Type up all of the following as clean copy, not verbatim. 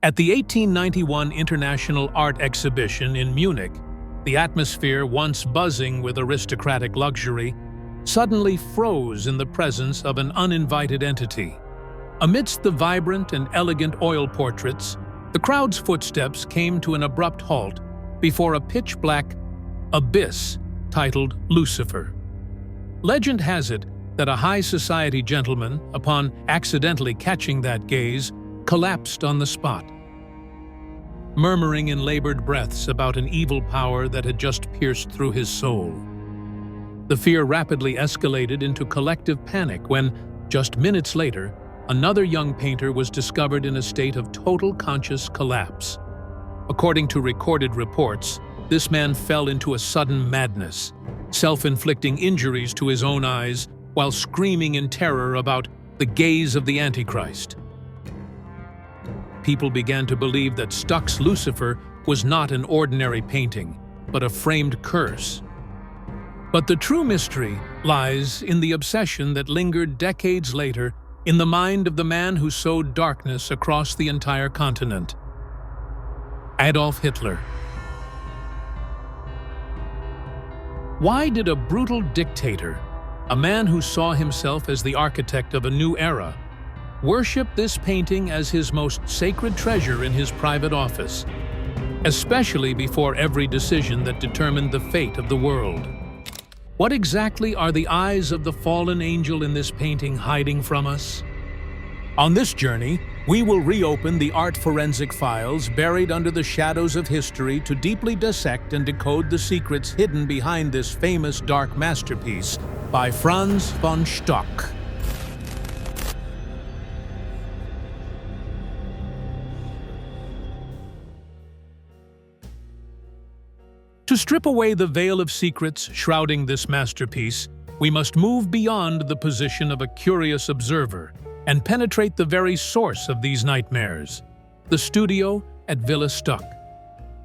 At the 1891 International Art Exhibition in Munich, the atmosphere, once buzzing with aristocratic luxury, suddenly froze in the presence of an uninvited entity. Amidst the vibrant and elegant oil portraits, the crowd's footsteps came to an abrupt halt before a pitch-black abyss titled Lucifer. Legend has it that a high society gentleman, upon accidentally catching that gaze, collapsed on the spot, murmuring in labored breaths about an evil power that had just pierced through his soul. The fear rapidly escalated into collective panic when, just minutes later, another young painter was discovered in a state of total conscious collapse. According to recorded reports, this man fell into a sudden madness, self-inflicting injuries to his own eyes while screaming in terror about the gaze of the Antichrist. People began to believe that Stuck's Lucifer was not an ordinary painting, but a framed curse. But the true mystery lies in the obsession that lingered decades later in the mind of the man who sowed darkness across the entire continent: Adolf Hitler. Why did a brutal dictator, a man who saw himself as the architect of a new era, worship this painting as his most sacred treasure in his private office, especially before every decision that determined the fate of the world? What exactly are the eyes of the fallen angel in this painting hiding from us? On this journey, we will reopen the art forensic files buried under the shadows of history to deeply dissect and decode the secrets hidden behind this famous dark masterpiece by Franz von Stuck. To strip away the veil of secrets shrouding this masterpiece, we must move beyond the position of a curious observer and penetrate the very source of these nightmares: the studio at Villa Stuck.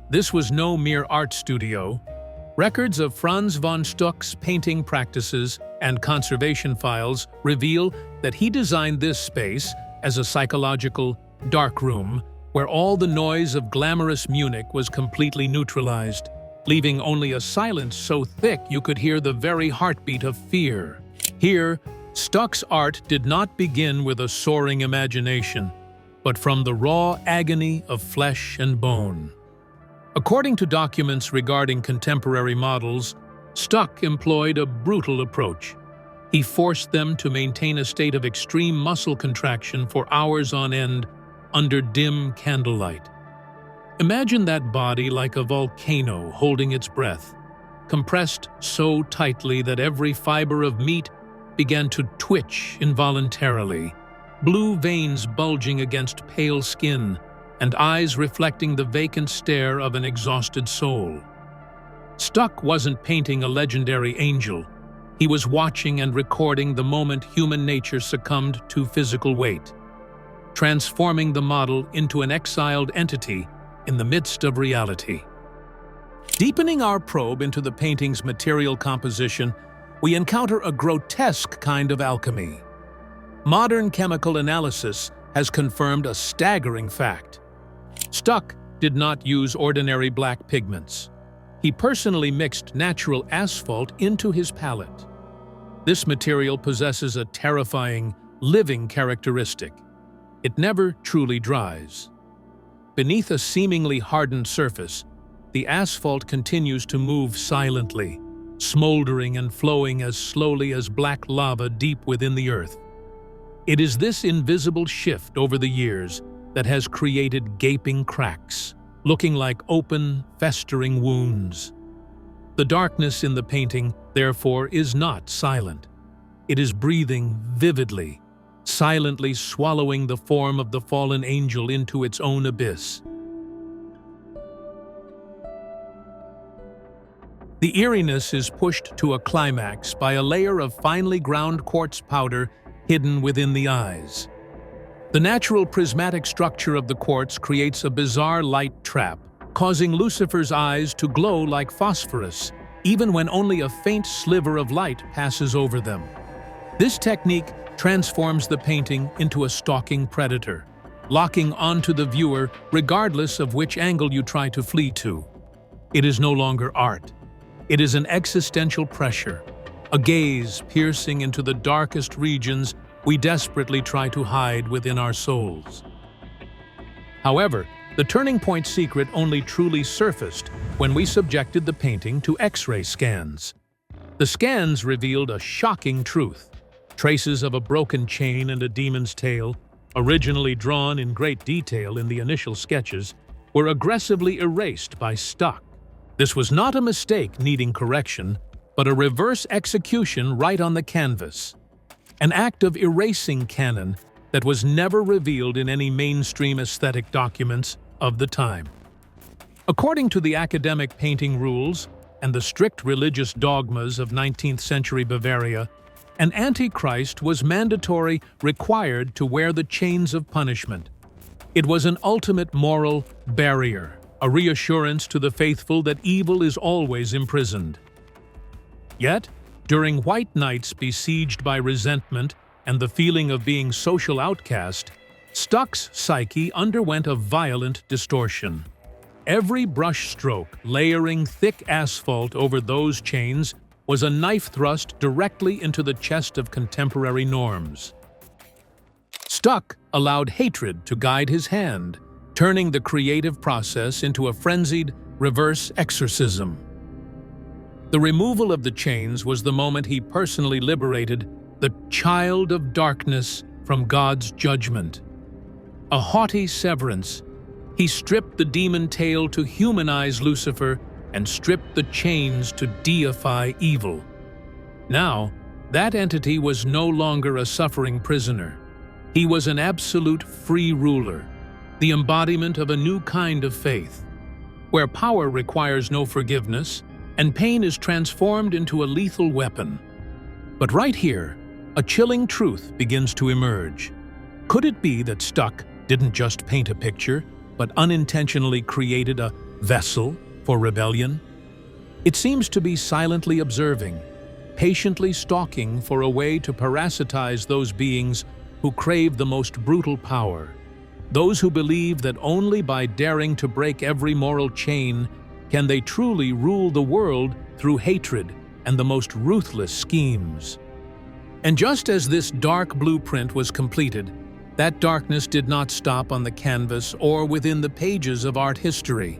This was no mere art studio. Records of Franz von Stuck's painting practices and conservation files reveal that he designed this space as a psychological dark room where all the noise of glamorous Munich was completely neutralized, leaving only a silence so thick you could hear the very heartbeat of fear. Here, Stuck's art did not begin with a soaring imagination, but from the raw agony of flesh and bone. According to documents regarding contemporary models, Stuck employed a brutal approach. He forced them to maintain a state of extreme muscle contraction for hours on end under dim candlelight. Imagine that body like a volcano holding its breath, compressed so tightly that every fiber of meat began to twitch involuntarily, blue veins bulging against pale skin, and eyes reflecting the vacant stare of an exhausted soul. Stuck wasn't painting a legendary angel. He was watching and recording the moment human nature succumbed to physical weight, transforming the model into an exiled entity in the midst of reality. Deepening our probe into the painting's material composition, we encounter a grotesque kind of alchemy. Modern chemical analysis has confirmed a staggering fact. Stuck did not use ordinary black pigments. He personally mixed natural asphalt into his palette. This material possesses a terrifying, living characteristic. It never truly dries. Beneath a seemingly hardened surface, the asphalt continues to move silently, smoldering and flowing as slowly as black lava deep within the earth. It is this invisible shift over the years that has created gaping cracks, looking like open, festering wounds. The darkness in the painting, therefore, is not silent. It is breathing vividly, silently swallowing the form of the fallen angel into its own abyss. The eeriness is pushed to a climax by a layer of finely ground quartz powder hidden within the eyes. The natural prismatic structure of the quartz creates a bizarre light trap, causing Lucifer's eyes to glow like phosphorus, even when only a faint sliver of light passes over them. This technique transforms the painting into a stalking predator, locking onto the viewer regardless of which angle you try to flee to. It is no longer art. It is an existential pressure, a gaze piercing into the darkest regions we desperately try to hide within our souls. However, the turning point secret only truly surfaced when we subjected the painting to X-ray scans. The scans revealed a shocking truth. Traces of a broken chain and a demon's tail, originally drawn in great detail in the initial sketches, were aggressively erased by Stuck. This was not a mistake needing correction, but a reverse execution right on the canvas. An act of erasing canon that was never revealed in any mainstream aesthetic documents of the time. According to the academic painting rules and the strict religious dogmas of 19th century Bavaria, an Antichrist was mandatory, required to wear the chains of punishment. It was an ultimate moral barrier, a reassurance to the faithful that evil is always imprisoned. Yet, during white nights besieged by resentment and the feeling of being social outcast, Stuck's psyche underwent a violent distortion. Every brushstroke layering thick asphalt over those chains was a knife thrust directly into the chest of contemporary norms. Stuck allowed hatred to guide his hand, turning the creative process into a frenzied reverse exorcism. The removal of the chains was the moment he personally liberated the child of darkness from God's judgment. A haughty severance, he stripped the demon tail to humanize Lucifer and stripped the chains to deify evil. Now, that entity was no longer a suffering prisoner. He was an absolute free ruler, the embodiment of a new kind of faith, where power requires no forgiveness and pain is transformed into a lethal weapon. But right here, a chilling truth begins to emerge. Could it be that Stuck didn't just paint a picture, but unintentionally created a vessel for rebellion? It seems to be silently observing, patiently stalking for a way to parasitize those beings who crave the most brutal power, those who believe that only by daring to break every moral chain can they truly rule the world through hatred and the most ruthless schemes. And just as this dark blueprint was completed, that darkness did not stop on the canvas or within the pages of art history.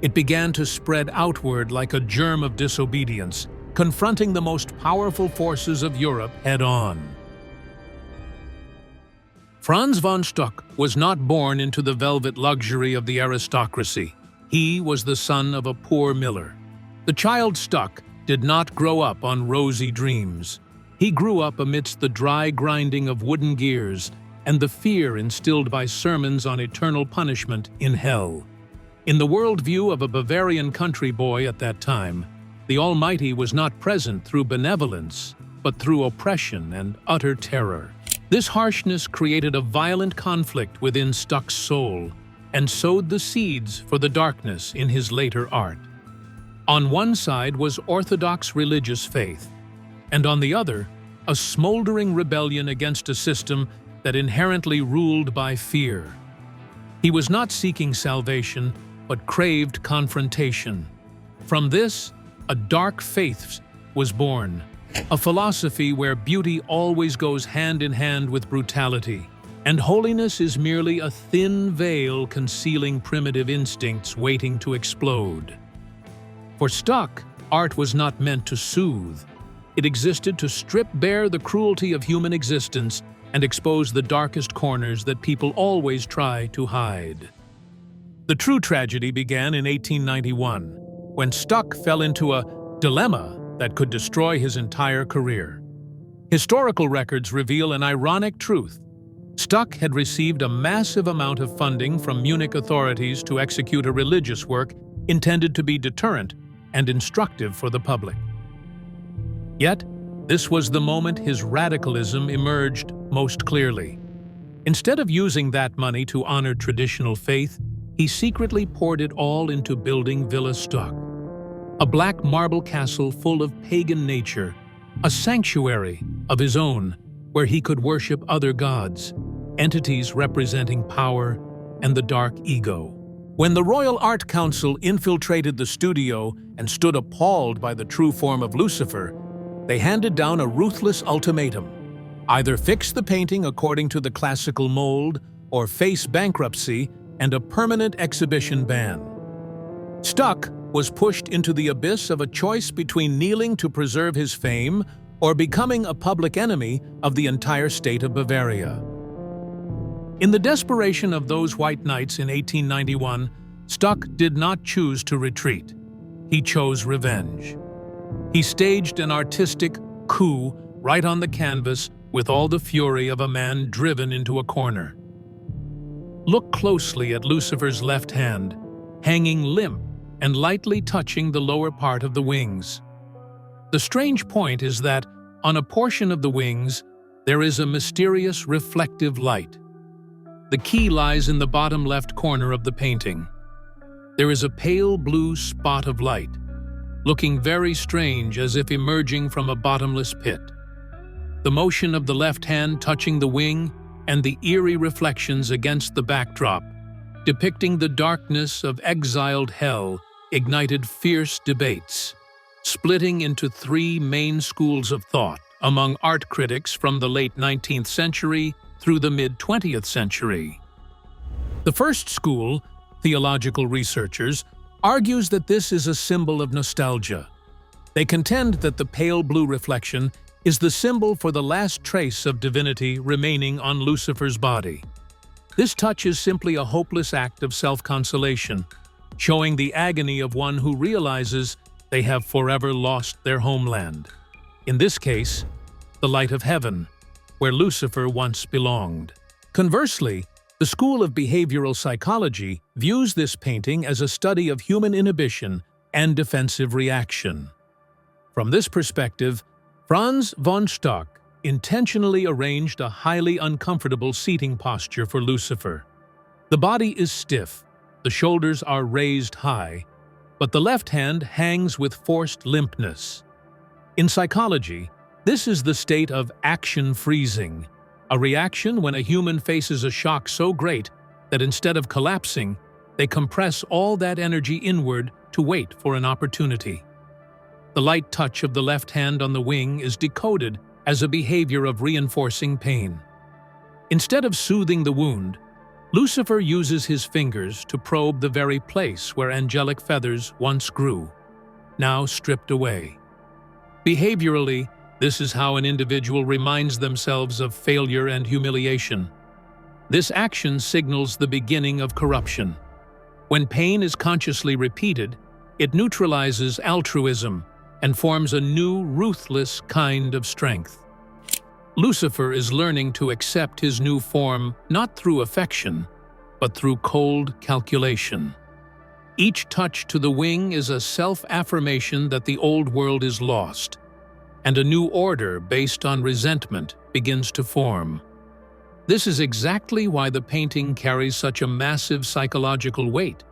It began to spread outward like a germ of disobedience, confronting the most powerful forces of Europe head-on. Franz von Stuck was not born into the velvet luxury of the aristocracy. He was the son of a poor miller. The child Stuck did not grow up on rosy dreams. He grew up amidst the dry grinding of wooden gears and the fear instilled by sermons on eternal punishment in hell. In the worldview of a Bavarian country boy at that time, the Almighty was not present through benevolence, but through oppression and utter terror. This harshness created a violent conflict within Stuck's soul and sowed the seeds for the darkness in his later art. On one side was orthodox religious faith, and on the other, a smoldering rebellion against a system that inherently ruled by fear. He was not seeking salvation, but craved confrontation. From this, a dark faith was born, a philosophy where beauty always goes hand in hand with brutality, and holiness is merely a thin veil concealing primitive instincts waiting to explode. For Stuck, art was not meant to soothe. It existed to strip bare the cruelty of human existence and expose the darkest corners that people always try to hide. The true tragedy began in 1891, when Stuck fell into a dilemma that could destroy his entire career. Historical records reveal an ironic truth. Stuck had received a massive amount of funding from Munich authorities to execute a religious work intended to be deterrent and instructive for the public. Yet, this was the moment his radicalism emerged most clearly. Instead of using that money to honor traditional faith, he secretly poured it all into building Villa Stuck, a black marble castle full of pagan nature, a sanctuary of his own where he could worship other gods, entities representing power and the dark ego. When the Royal Art Council infiltrated the studio and stood appalled by the true form of Lucifer, they handed down a ruthless ultimatum: either fix the painting according to the classical mold or face bankruptcy and a permanent exhibition ban. Stuck was pushed into the abyss of a choice between kneeling to preserve his fame or becoming a public enemy of the entire state of Bavaria. In the desperation of those white nights in 1891, Stuck did not choose to retreat. He chose revenge. He staged an artistic coup right on the canvas with all the fury of a man driven into a corner. Look closely at Lucifer's left hand, hanging limp and lightly touching the lower part of the wings. The strange point is that, on a portion of the wings, there is a mysterious reflective light. The key lies in the bottom left corner of the painting. There is a pale blue spot of light, looking very strange as if emerging from a bottomless pit. The motion of the left hand touching the wing and the eerie reflections against the backdrop, depicting the darkness of exiled hell, ignited fierce debates, splitting into three main schools of thought among art critics from the late 19th century through the mid-20th century. The first school, theological researchers, argues that this is a symbol of nostalgia. They contend that the pale blue reflection is the symbol for the last trace of divinity remaining on Lucifer's body. This touch is simply a hopeless act of self-consolation, showing the agony of one who realizes they have forever lost their homeland. In this case, the light of heaven, where Lucifer once belonged. Conversely, the school of behavioral psychology views this painting as a study of human inhibition and defensive reaction. From this perspective, Franz von Stuck intentionally arranged a highly uncomfortable seating posture for Lucifer. The body is stiff, the shoulders are raised high, but the left hand hangs with forced limpness. In psychology, this is the state of action freezing, a reaction when a human faces a shock so great that instead of collapsing, they compress all that energy inward to wait for an opportunity. The light touch of the left hand on the wing is decoded as a behavior of reinforcing pain. Instead of soothing the wound, Lucifer uses his fingers to probe the very place where angelic feathers once grew, now stripped away. Behaviorally, this is how an individual reminds themselves of failure and humiliation. This action signals the beginning of corruption. When pain is consciously repeated, it neutralizes altruism and forms a new, ruthless kind of strength. Lucifer is learning to accept his new form not through affection, but through cold calculation. Each touch to the wing is a self-affirmation that the old world is lost, and a new order based on resentment begins to form. This is exactly why the painting carries such a massive psychological weight,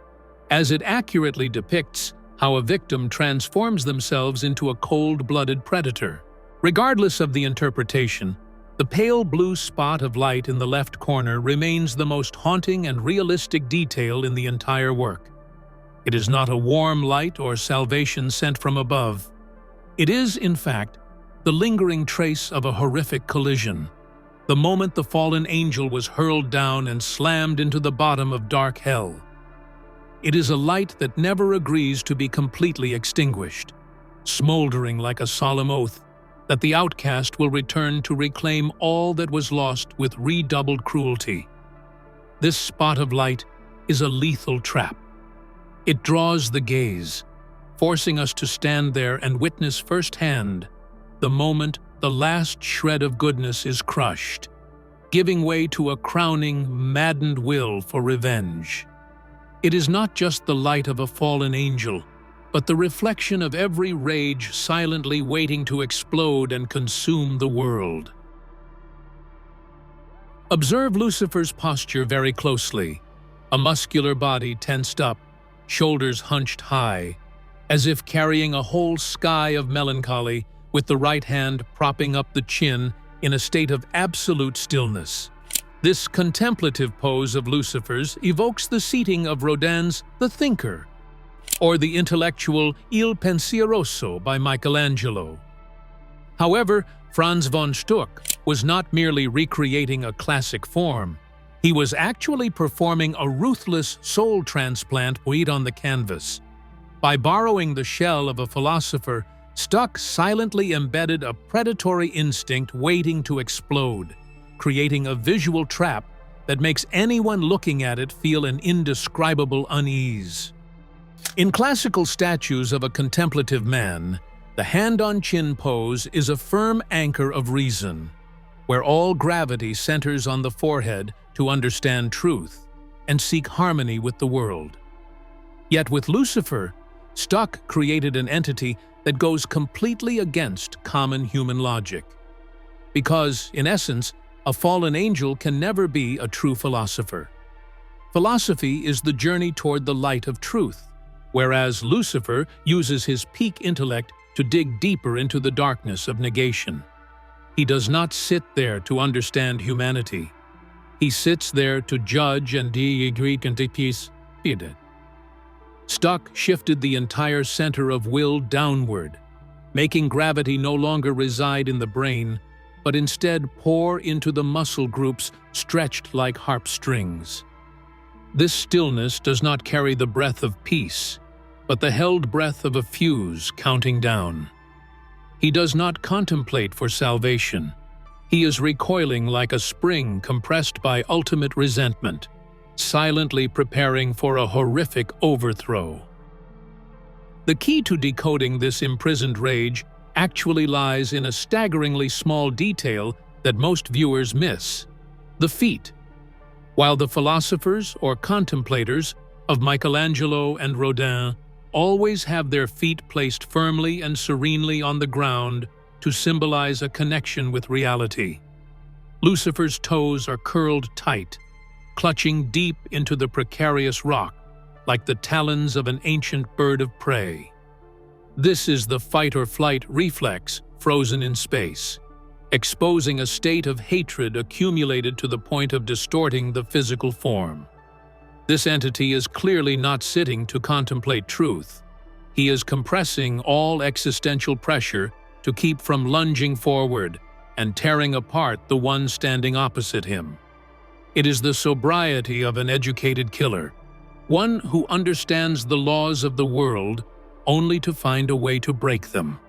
as it accurately depicts how a victim transforms themselves into a cold-blooded predator. Regardless of the interpretation, the pale blue spot of light in the left corner remains the most haunting and realistic detail in the entire work. It is not a warm light or salvation sent from above. It is, in fact, the lingering trace of a horrific collision, the moment the fallen angel was hurled down and slammed into the bottom of dark hell. It is a light that never agrees to be completely extinguished, smoldering like a solemn oath that the outcast will return to reclaim all that was lost with redoubled cruelty. This spot of light is a lethal trap. It draws the gaze, forcing us to stand there and witness firsthand the moment the last shred of goodness is crushed, giving way to a crowning, maddened will for revenge. It is not just the light of a fallen angel, but the reflection of every rage silently waiting to explode and consume the world. Observe Lucifer's posture very closely, a muscular body tensed up, shoulders hunched high, as if carrying a whole sky of melancholy, with the right hand propping up the chin in a state of absolute stillness. This contemplative pose of Lucifer's evokes the seating of Rodin's The Thinker, or the intellectual Il Pensieroso by Michelangelo. However, Franz von Stuck was not merely recreating a classic form. He was actually performing a ruthless soul transplant on the canvas. By borrowing the shell of a philosopher, Stuck silently embedded a predatory instinct waiting to explode, creating a visual trap that makes anyone looking at it feel an indescribable unease. In classical statues of a contemplative man, the hand-on-chin pose is a firm anchor of reason, where all gravity centers on the forehead to understand truth and seek harmony with the world. Yet with Lucifer, Stuck created an entity that goes completely against common human logic. Because, in essence, a fallen angel can never be a true philosopher. Philosophy is the journey toward the light of truth, whereas Lucifer uses his peak intellect to dig deeper into the darkness of negation. He does not sit there to understand humanity. He sits there to judge and peace. Stuck shifted the entire center of will downward, making gravity no longer reside in the brain, but instead pour into the muscle groups stretched like harp strings. This stillness does not carry the breath of peace, but the held breath of a fuse counting down. He does not contemplate for salvation. He is recoiling like a spring compressed by ultimate resentment, silently preparing for a horrific overthrow. The key to decoding this imprisoned rage actually lies in a staggeringly small detail that most viewers miss: the feet. While the philosophers or contemplators of Michelangelo and Rodin always have their feet placed firmly and serenely on the ground to symbolize a connection with reality, Lucifer's toes are curled tight, clutching deep into the precarious rock like the talons of an ancient bird of prey. This is the fight-or-flight reflex frozen in space, exposing a state of hatred accumulated to the point of distorting the physical form. This entity is clearly not sitting to contemplate truth. He is compressing all existential pressure to keep from lunging forward and tearing apart the one standing opposite him. It is the sobriety of an educated killer, one who understands the laws of the world only to find a way to break them.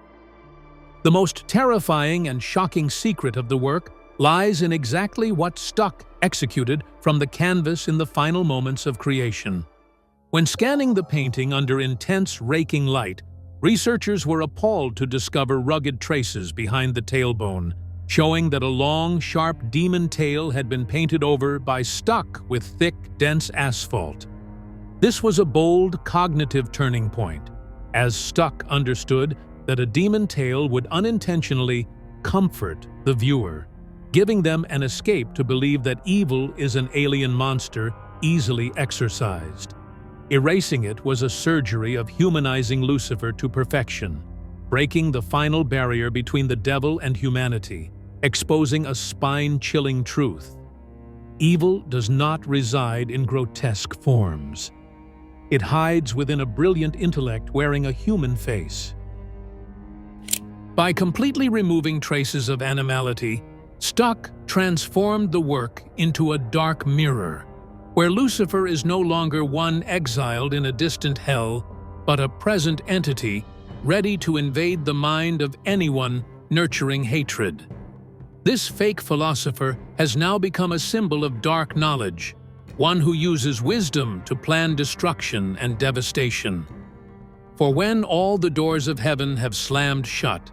The most terrifying and shocking secret of the work lies in exactly what Stuck executed from the canvas in the final moments of creation. When scanning the painting under intense, raking light, researchers were appalled to discover rugged traces behind the tailbone, showing that a long, sharp demon tail had been painted over by Stuck with thick, dense asphalt. This was a bold, cognitive turning point, as Stuck understood that a demon tail would unintentionally comfort the viewer, giving them an escape to believe that evil is an alien monster easily exorcised. Erasing it was a surgery of humanizing Lucifer to perfection, breaking the final barrier between the devil and humanity, exposing a spine-chilling truth. Evil does not reside in grotesque forms. It hides within a brilliant intellect wearing a human face. By completely removing traces of animality, Stuck transformed the work into a dark mirror, where Lucifer is no longer one exiled in a distant hell, but a present entity ready to invade the mind of anyone nurturing hatred. This fake philosopher has now become a symbol of dark knowledge, one who uses wisdom to plan destruction and devastation. For when all the doors of heaven have slammed shut,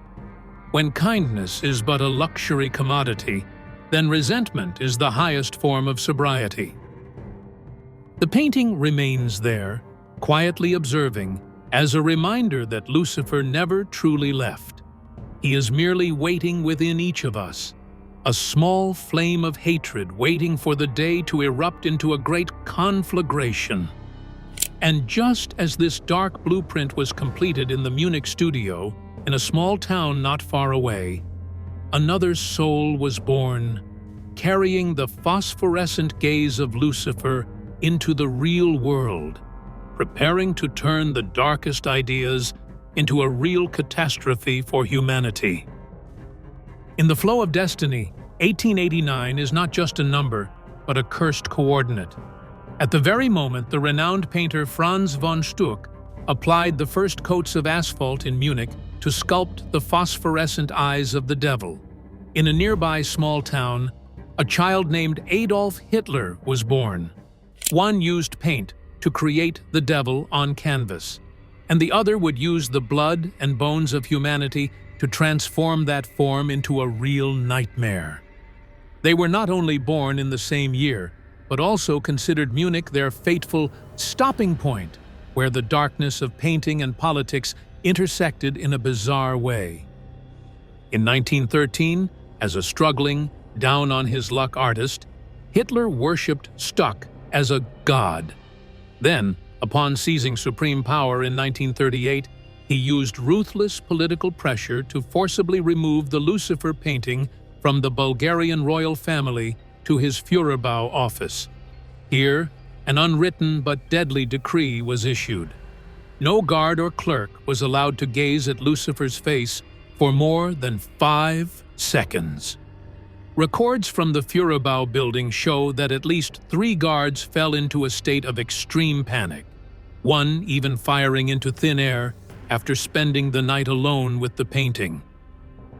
when kindness is but a luxury commodity, then resentment is the highest form of sobriety. The painting remains there, quietly observing, as a reminder that Lucifer never truly left. He is merely waiting within each of us, a small flame of hatred waiting for the day to erupt into a great conflagration. And just as this dark blueprint was completed in the Munich studio, in a small town not far away, another soul was born, carrying the phosphorescent gaze of Lucifer into the real world, preparing to turn the darkest ideas into a real catastrophe for humanity. In the flow of destiny, 1889 is not just a number, but a cursed coordinate. At the very moment the renowned painter Franz von Stuck applied the first coats of asphalt in Munich to sculpt the phosphorescent eyes of the devil, in a nearby small town, a child named Adolf Hitler was born. One used paint to create the devil on canvas, and the other would use the blood and bones of humanity to transform that form into a real nightmare. They were not only born in the same year, but also considered Munich their fateful stopping point, where the darkness of painting and politics intersected in a bizarre way. In 1913, as a struggling, down-on-his-luck artist, Hitler worshipped Stuck as a god. Then, upon seizing supreme power in 1938, he used ruthless political pressure to forcibly remove the Lucifer painting from the Bulgarian royal family to his Führerbau office. Here, an unwritten but deadly decree was issued. No guard or clerk was allowed to gaze at Lucifer's face for more than 5 seconds. Records from the Führerbau building show that at least 3 guards fell into a state of extreme panic, one even firing into thin air after spending the night alone with the painting.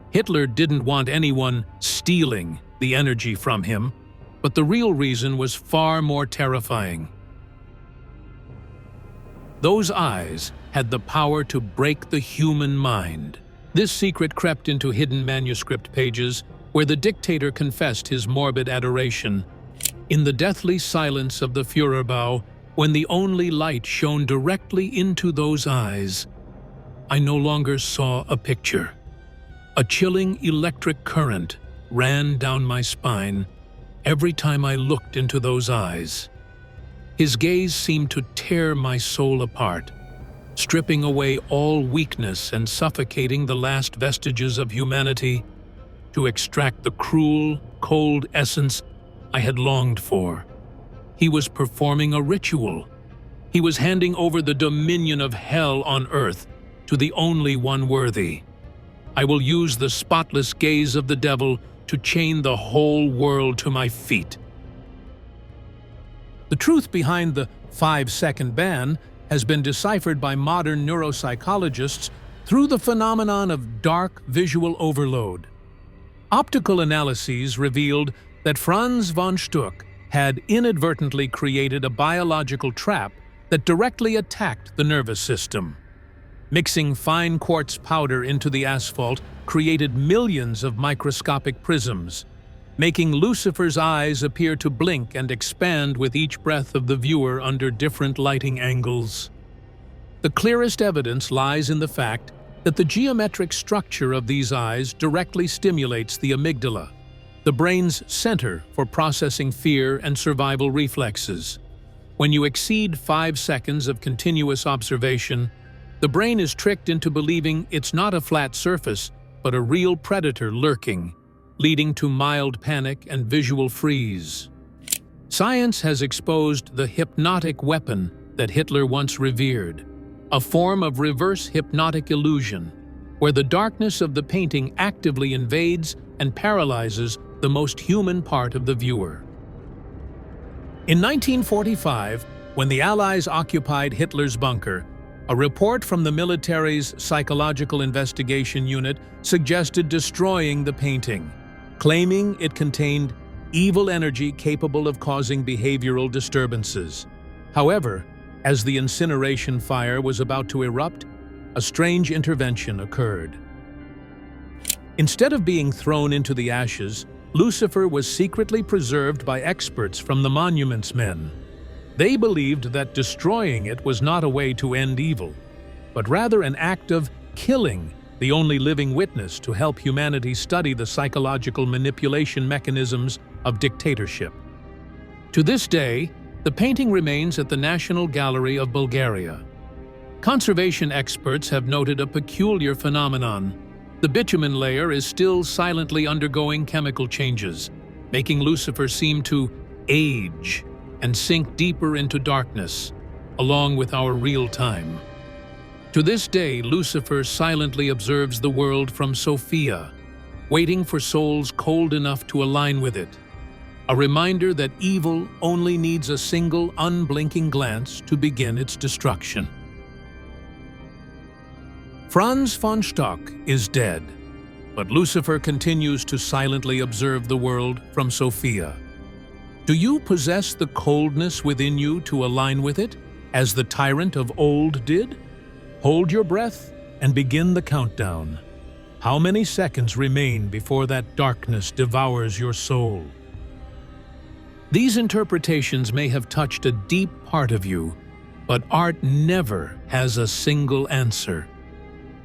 Hitler didn't want anyone stealing the energy from him, but the real reason was far more terrifying. Those eyes had the power to break the human mind. This secret crept into hidden manuscript pages where the dictator confessed his morbid adoration. In the deathly silence of the Führerbau, when the only light shone directly into those eyes, I no longer saw a picture. A chilling electric current ran down my spine every time I looked into those eyes. His gaze seemed to tear my soul apart, stripping away all weakness and suffocating the last vestiges of humanity to extract the cruel, cold essence I had longed for. He was performing a ritual. He was handing over the dominion of hell on earth to the only one worthy. I will use the spotless gaze of the devil to chain the whole world to my feet. The truth behind the 5-second ban has been deciphered by modern neuropsychologists through the phenomenon of dark visual overload. Optical analyses revealed that Franz von Stuck had inadvertently created a biological trap that directly attacked the nervous system. Mixing fine quartz powder into the asphalt created millions of microscopic prisms, making Lucifer's eyes appear to blink and expand with each breath of the viewer under different lighting angles. The clearest evidence lies in the fact that the geometric structure of these eyes directly stimulates the amygdala, the brain's center for processing fear and survival reflexes. When you exceed 5 seconds of continuous observation, the brain is tricked into believing it's not a flat surface, but a real predator lurking, leading to mild panic and visual freeze. Science has exposed the hypnotic weapon that Hitler once revered, a form of reverse hypnotic illusion, where the darkness of the painting actively invades and paralyzes the most human part of the viewer. In 1945, when the Allies occupied Hitler's bunker, a report from the military's psychological investigation unit suggested destroying the painting, claiming it contained evil energy capable of causing behavioral disturbances. However, as the incineration fire was about to erupt, a strange intervention occurred. Instead of being thrown into the ashes, Lucifer was secretly preserved by experts from the Monuments Men. They believed that destroying it was not a way to end evil, but rather an act of killing the only living witness to help humanity study the psychological manipulation mechanisms of dictatorship. To this day, the painting remains at the National Gallery of Bulgaria. Conservation experts have noted a peculiar phenomenon. The bitumen layer is still silently undergoing chemical changes, making Lucifer seem to age and sink deeper into darkness, along with our real time. To this day, Lucifer silently observes the world from Sophia, waiting for souls cold enough to align with it. A reminder that evil only needs a single unblinking glance to begin its destruction. Franz von Stuck is dead, but Lucifer continues to silently observe the world from Sophia. Do you possess the coldness within you to align with it, as the tyrant of old did? Hold your breath and begin the countdown. How many seconds remain before that darkness devours your soul? These interpretations may have touched a deep part of you, but art never has a single answer.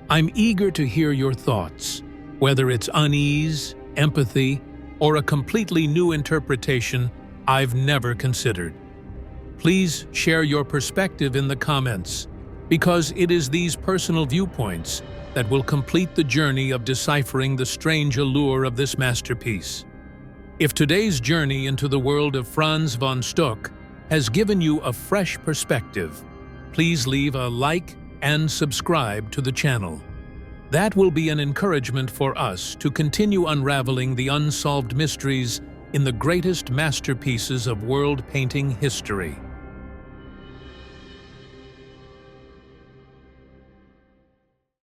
I'm eager to hear your thoughts, whether it's unease, empathy, or a completely new interpretation I've never considered. Please share your perspective in the comments, because it is these personal viewpoints that will complete the journey of deciphering the strange allure of this masterpiece. If today's journey into the world of Franz von Stuck has given you a fresh perspective, please leave a like and subscribe to the channel. That will be an encouragement for us to continue unraveling the unsolved mysteries in the greatest masterpieces of world painting history.